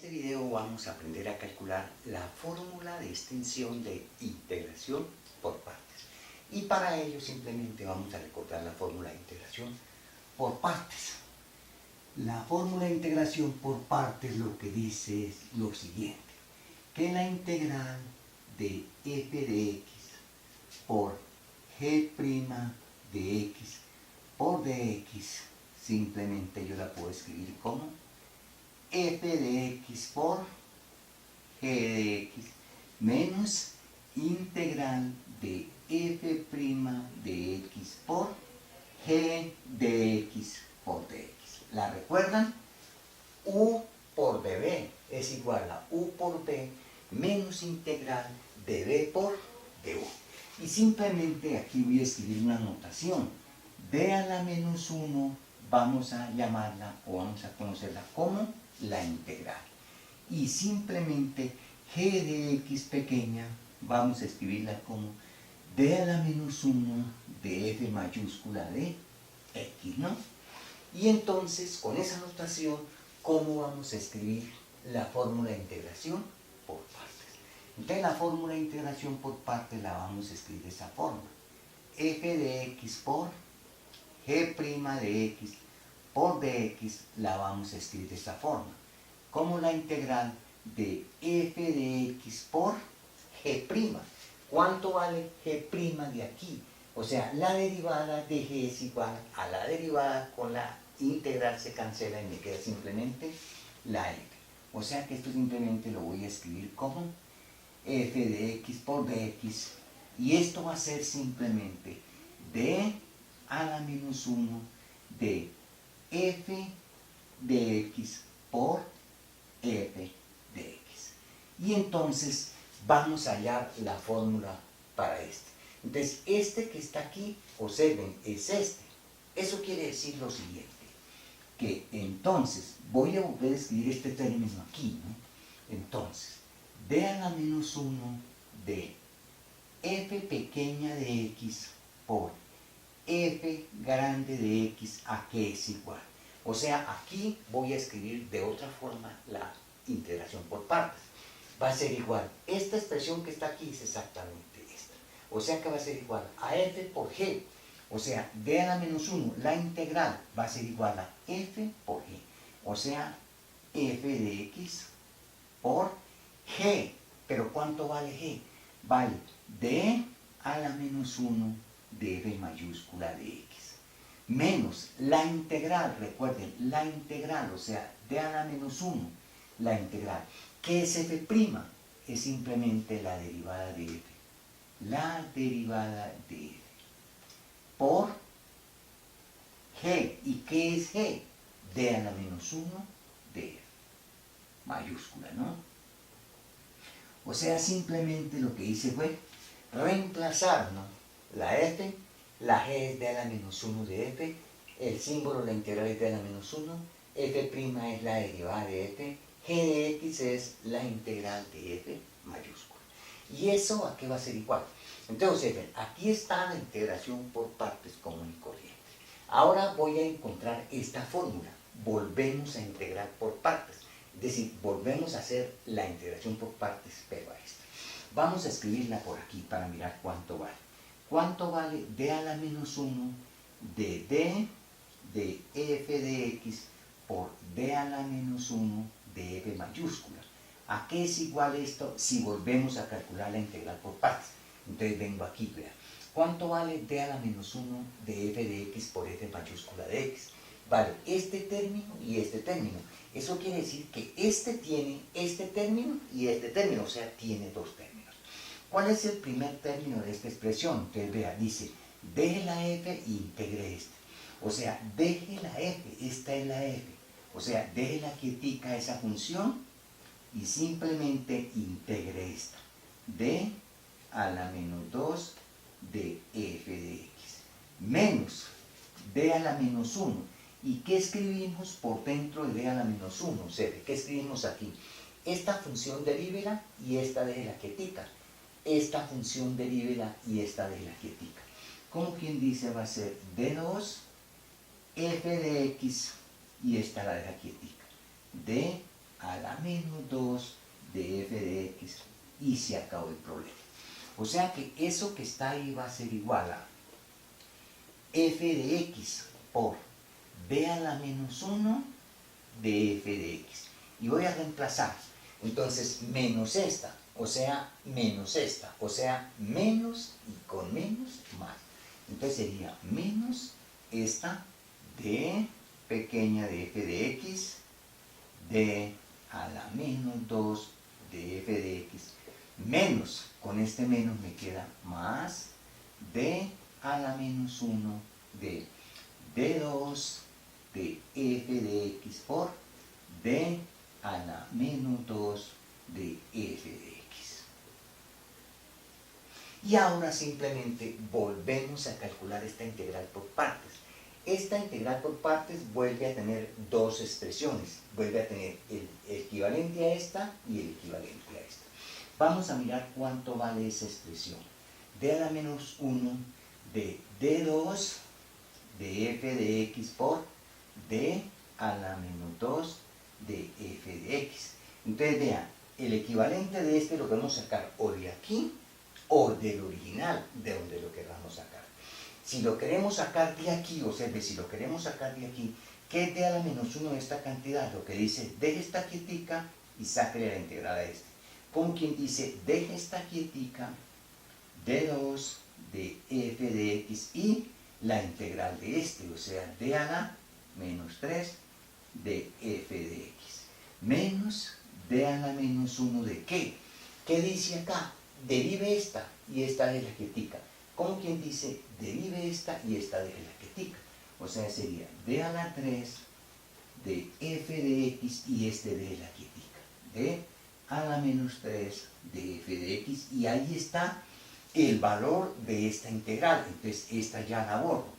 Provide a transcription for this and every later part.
este video vamos a aprender a calcular la fórmula de extensión de integración por partes. Y para ello simplemente vamos a recordar la fórmula de integración por partes. La fórmula de integración por partes lo que dice es lo siguiente, que la integral de f de x por g' de x por dx, simplemente yo la puedo escribir como f de x por g de x menos integral de f' de x por g de x por dx. ¿La recuerdan? U por db es igual a u por b menos integral de b por du. Y simplemente aquí voy a escribir una notación. D a la menos 1 vamos a llamarla o vamos a conocerla como la integral. Y simplemente g de x pequeña vamos a escribirla como d a la menos 1 de f mayúscula de x, ¿no? Y entonces, con esa notación, ¿cómo vamos a escribir la fórmula de integración por partes? Entonces, la fórmula de integración por partes la vamos a escribir de esa forma. F de x por g' de x por dx la vamos a escribir de esa forma. Como la integral de f de x por g'. ¿Cuánto vale g' de aquí? O sea, la derivada de g es igual a la derivada con la integral se cancela y me queda simplemente la f. O sea que esto simplemente lo voy a escribir como f de x por dx. Y esto va a ser simplemente d a la menos 1 de f de x por f de x. Y entonces vamos a hallar la fórmula para este. Entonces, este que está aquí, observen, es este. Eso quiere decir lo siguiente, que entonces, voy a volver a escribir este término aquí, ¿no? Entonces, d a la menos 1 de f pequeña de x por f grande de x a qué es igual. O sea, aquí voy a escribir de otra forma la integración por partes. Va a ser igual, esta expresión que está aquí es exactamente esta. O sea que va a ser igual a f por g. O sea, d a la menos 1, la integral va a ser igual a f por g. O sea, f de x por g. Pero ¿cuánto vale g? Vale d a la menos 1 de f mayúscula de x. Menos la integral, recuerden, la integral, o sea, d a la menos 1, la integral. ¿Qué es f'? Es simplemente la derivada de f. La derivada de f. Por g. ¿Y qué es g? D a la menos 1 de f. Mayúscula, ¿no? O sea, simplemente lo que hice fue reemplazar, ¿no? La f, la g es d a la menos 1 de f, el símbolo, la integral es d a la menos 1, f' es la derivada de f, g de x es la integral de f mayúscula. ¿Y eso a qué va a ser igual? Entonces, aquí está la integración por partes común y corriente. Ahora voy a encontrar esta fórmula. Volvemos a integrar por partes. Es decir, volvemos a hacer la integración por partes, pero a esta. Vamos a escribirla por aquí para mirar cuánto vale. ¿Cuánto vale d a la menos 1 de d de f de x por d a la menos 1 de f mayúscula? ¿A qué es igual esto si volvemos a calcular la integral por partes? Entonces vengo aquí, vean. ¿Cuánto vale d a la menos 1 de f de x por f mayúscula de x? Vale este término y este término. Eso quiere decir que este tiene este término y este término, o sea, tiene dos términos. ¿Cuál es el primer término de esta expresión? Entonces, vea, dice, deje la f e integre este. O sea, deje la f, esta es la f. O sea, deje la quietica esa función y simplemente integre esta. D a la menos 2 de f de x. Menos d a la menos 1. ¿Y qué escribimos por dentro de d a la menos 1? O sea, ¿qué escribimos aquí? Esta función derívela y esta de la quietica. Esta función derívela y esta de la quietica. Como quien dice, va a ser d2 f de x y esta la de la quietica. D a la menos 2 de f de x y se acabó el problema. O sea que eso que está ahí va a ser igual a f de x por b a la menos 1 de f de x. Y voy a reemplazar. Entonces, menos esta, o sea, menos esta, o sea, menos y con menos más. Entonces sería menos esta d pequeña de f de x, d a la menos 2 de f de x, menos, con este menos me queda más d a la menos 1 de d2 de f de x por d a la menos 2 de f de x. Y ahora simplemente volvemos a calcular esta integral por partes. Esta integral por partes vuelve a tener dos expresiones. Vuelve a tener el equivalente a esta y el equivalente a esta. Vamos a mirar cuánto vale esa expresión. D a la menos 1 de D2 de f de x por D a la menos 2 de f de x. Entonces vean, el equivalente de este lo podemos sacar o de aquí o del original, de donde lo queramos sacar. Si lo queremos sacar de aquí, observe, si lo queremos sacar de aquí, ¿qué es d a la menos 1 de esta cantidad? Lo que dice, deje esta quietica y sáquele la integral a este. Como quien dice, deje esta quietica, d2 de f de x y la integral de este, o sea, d a la menos 3 de f de x. Menos d a la menos 1 de ¿qué? ¿Qué dice acá? Derive esta y esta de la quietica. Como quien dice, derive esta y esta de la quietica. O sea, sería d a la 3 de f de x y este de la quietica. D a la menos 3 de f de x. Y ahí está el valor de esta integral. Entonces, esta ya la borro.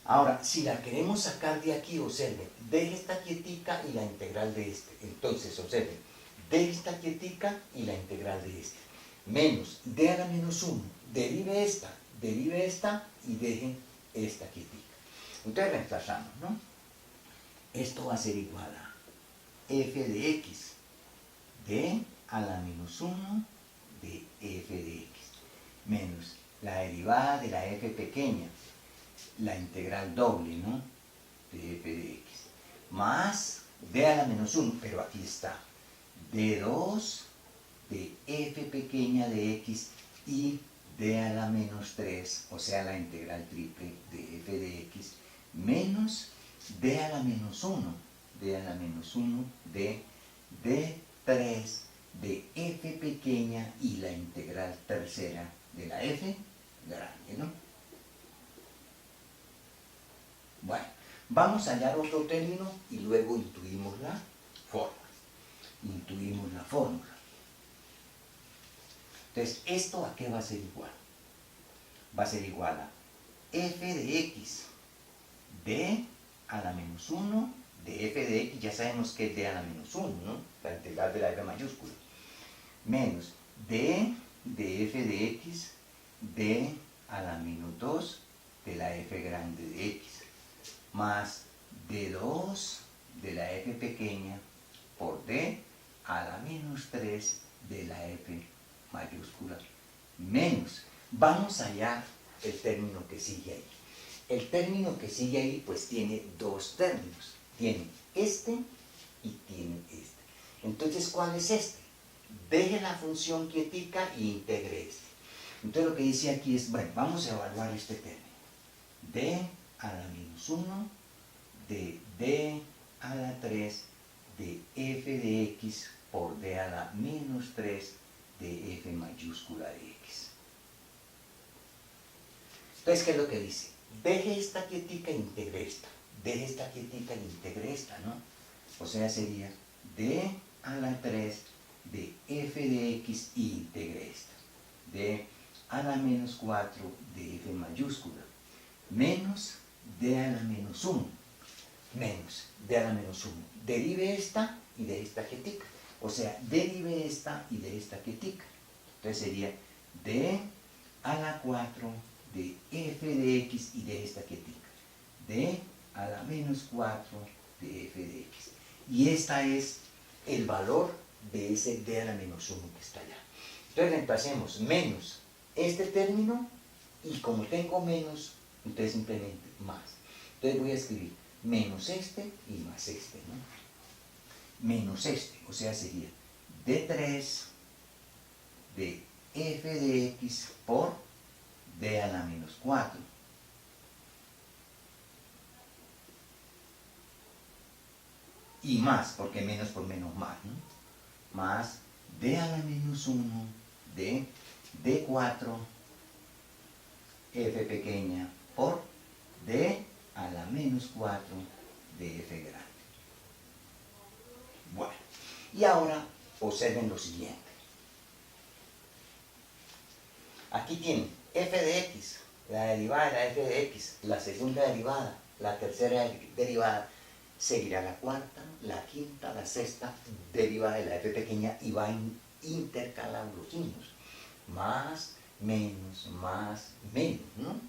Ahora, si la queremos sacar de aquí, observen, deje esta quietica y la integral de este. Entonces, observen, deje esta quietica y la integral de este. Menos d a la menos 1, derive esta y deje esta quietica. Entonces reemplazamos, ¿no? Esto va a ser igual a f de x, d a la menos 1 de f de x, menos la derivada de la f pequeña, la integral doble, ¿no? De f de x, más d a la menos 1, pero aquí está, d2 de f pequeña de x y d a la menos 3, o sea, la integral triple de f de x, menos d a la menos 1, d a la menos 1 de d3 de f pequeña y la integral tercera de la f grande, ¿no? Bueno, vamos a hallar otro término y luego intuimos la fórmula. Intuimos la fórmula. Entonces, ¿esto a qué va a ser igual? Va a ser igual a f de x, d a la menos 1 de f de x, ya sabemos que es d a la menos 1, ¿no? La integral de la f mayúscula. Menos d de f de x, d a la menos 2 de la f grande de x, más d2 de la f pequeña por d a la menos 3 de la f mayúscula, menos. Vamos a hallar el término que sigue ahí. El término que sigue ahí pues tiene dos términos. Tiene este y tiene este. Entonces, ¿cuál es este? Deje la función quietica y integre este. Entonces lo que dice aquí es, bueno, vamos a evaluar este término. D a la menos 1 de D a la 3 de f de x por D a la menos 3 de f mayúscula de x. Entonces, ¿qué es lo que dice? Deje esta quietica e integre esta. Deje esta quietica e integre esta, ¿no? O sea, sería d a la 3 de f de x y integre esta. D a la menos 4 de f mayúscula. Menos d a la menos 1. Menos d a la menos 1. Derive esta y de esta quietica. O sea, derive esta y de esta quietica. Entonces sería d a la 4 de f de x y de esta quietica. D a la menos 4 de f de x. Y esta es el valor de ese d a la menos 1 que está allá. Entonces reemplacemos menos este término y como tengo menos, entonces simplemente más. Entonces voy a escribir menos este y más este, ¿no? Menos este, o sea, sería d3 de f de x por d a la menos 4. Y más, porque menos por menos más, ¿no? Más d a la menos 1 de d4 f pequeña por d a la menos 4 de f grande. Bueno, y ahora observen lo siguiente. Aquí tienen f de x, la derivada de la f de x, la segunda derivada, la tercera derivada, seguirá la cuarta, la quinta, la sexta derivada de la f pequeña y va a intercalar los signos. Más, menos, ¿no?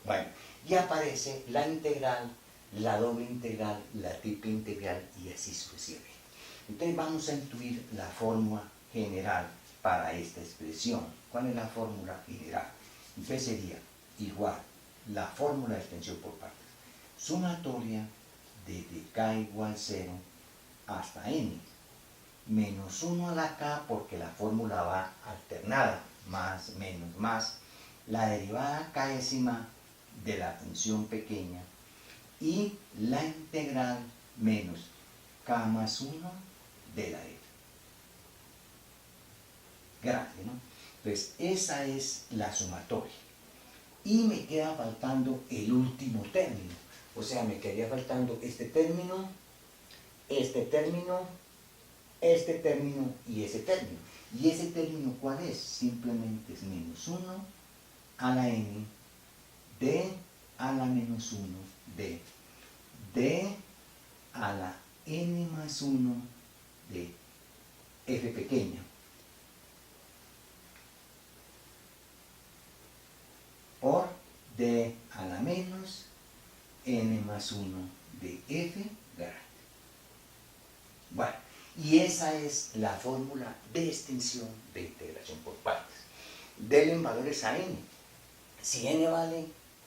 Bueno, y aparece la integral, la doble integral, la triple integral y así sucesivamente. Entonces vamos a intuir la fórmula general para esta expresión. ¿Cuál es la fórmula general? Entonces sería igual la fórmula de extensión por partes. Sumatoria desde k igual 0 hasta n. Menos 1 a la k porque la fórmula va alternada. Más, menos, más. La derivada késima de la función pequeña y la integral menos k más 1 de la f grande, ¿no? Entonces esa es la sumatoria y me queda faltando el último término, o sea, me quedaría faltando este término, este término, este término y ese término. ¿Y ese término cuál es? Simplemente es menos 1 a la n d a la menos 1 de d a la n más 1 de f pequeña por d a la menos n más 1 de f grande. Bueno, y esa es la fórmula de extensión de integración por partes. Denle valores a n. Si n vale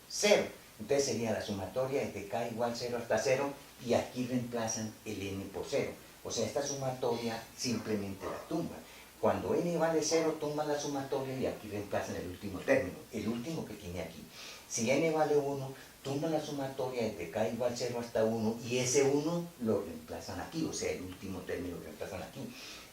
0, entonces sería la sumatoria desde k igual 0 hasta 0 y aquí reemplazan el n por 0. O sea, esta sumatoria simplemente la tumba. Cuando n vale 0, tumban la sumatoria y aquí reemplazan el último término, el último que tiene aquí. Si n vale 1, tumban la sumatoria desde k igual 0 hasta 1 y ese 1 lo reemplazan aquí, o sea, el último término lo reemplazan aquí.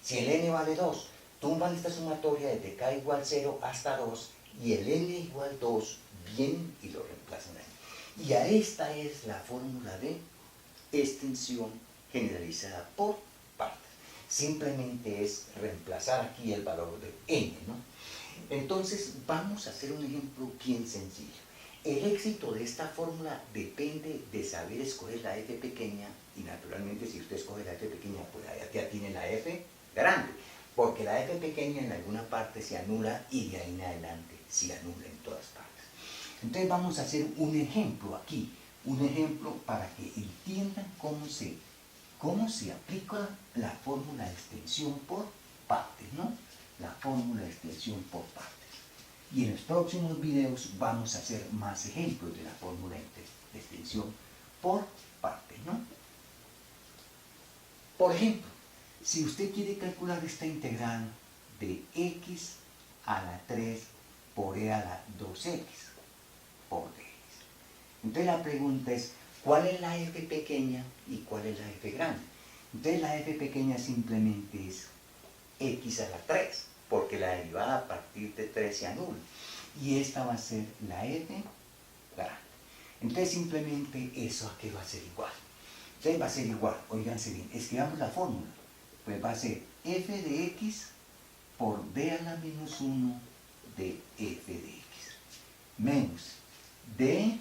Si el n vale 2, tumban esta sumatoria desde k igual 0 hasta 2 y el n igual 2 vienen y lo reemplazan ahí. Y a esta es la fórmula de extensión generalizada por partes. Simplemente es reemplazar aquí el valor de n, ¿no? Entonces vamos a hacer un ejemplo bien sencillo. El éxito de esta fórmula depende de saber escoger la f pequeña y naturalmente si usted escoge la f pequeña pues ya tiene la f grande, porque la f pequeña en alguna parte se anula y de ahí en adelante se anula en todas partes. Entonces vamos a hacer un ejemplo aquí, un ejemplo para que entiendan cómo se aplica la fórmula de extensión por partes, ¿no? La fórmula de extensión por partes. Y en los próximos videos vamos a hacer más ejemplos de la fórmula de extensión por partes, ¿no? Por ejemplo, si usted quiere calcular esta integral de x a la 3 por e a la 2x por dx. Entonces la pregunta es, ¿cuál es la f pequeña y cuál es la f grande? Entonces la f pequeña simplemente es x a la 3, porque la derivada a partir de 3 se anula. Y esta va a ser la f grande. Entonces simplemente eso aquí va a ser igual. Entonces va a ser igual, oíganse bien, escribamos la fórmula. Pues va a ser f de x por d a la menos 1 de f de x. Menos d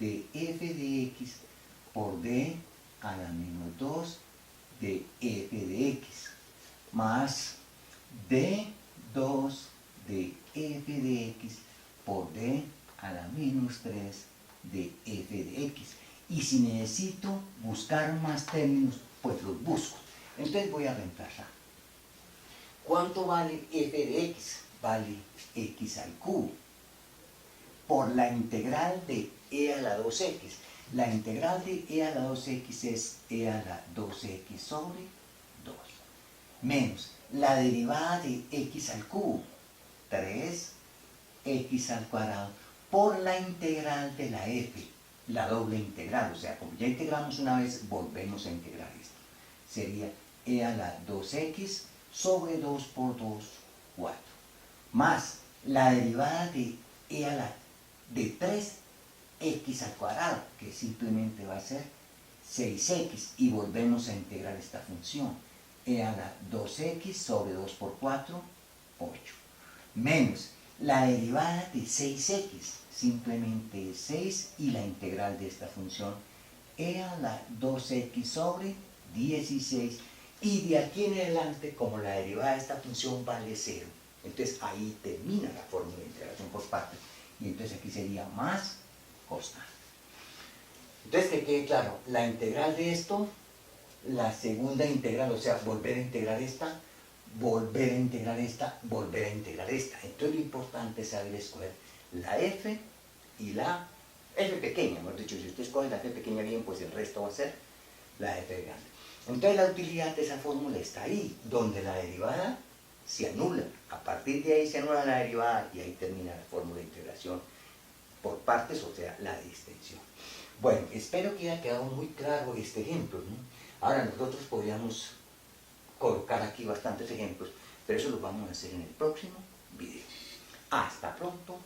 de f de x por d a la menos 2 de f de x. Más d2 de f de x por d a la menos 3 de f de x. Y si necesito buscar más términos, pues los busco. Entonces voy a reemplazar. ¿Cuánto vale f de x? Vale x al cubo por la integral de e a la 2x. La integral de e a la 2x es e a la 2x sobre 2, menos la derivada de x al cubo, 3x al cuadrado, por la integral de la f, la doble integral. O sea, como ya integramos una vez, volvemos a integrar esto. Sería e a la 2x sobre 2 por 2, 4, más la derivada de e a la de 3x al cuadrado, que simplemente va a ser 6x, y volvemos a integrar esta función, e a la 2x sobre 2 por 4, 8, menos la derivada de 6x, simplemente es 6, y la integral de esta función, e a la 2x sobre 16, y de aquí en adelante, como la derivada de esta función vale 0, entonces ahí termina la fórmula de integración por partes, y entonces aquí sería más constante. Entonces, que quede claro, la integral de esto, la segunda integral, o sea, volver a integrar esta, volver a integrar esta, volver a integrar esta. Entonces lo importante es saber escoger la f y la f pequeña, hemos dicho, si usted escoge la f pequeña bien, pues el resto va a ser la f grande. Entonces la utilidad de esa fórmula está ahí, donde la derivada se anula. A partir de ahí se anula la derivada y ahí termina la fórmula de integración por partes, o sea, la distensión. Bueno, espero que haya quedado muy claro este ejemplo, ¿no? Ahora nosotros podríamos colocar aquí bastantes ejemplos, pero eso lo vamos a hacer en el próximo video. Hasta pronto.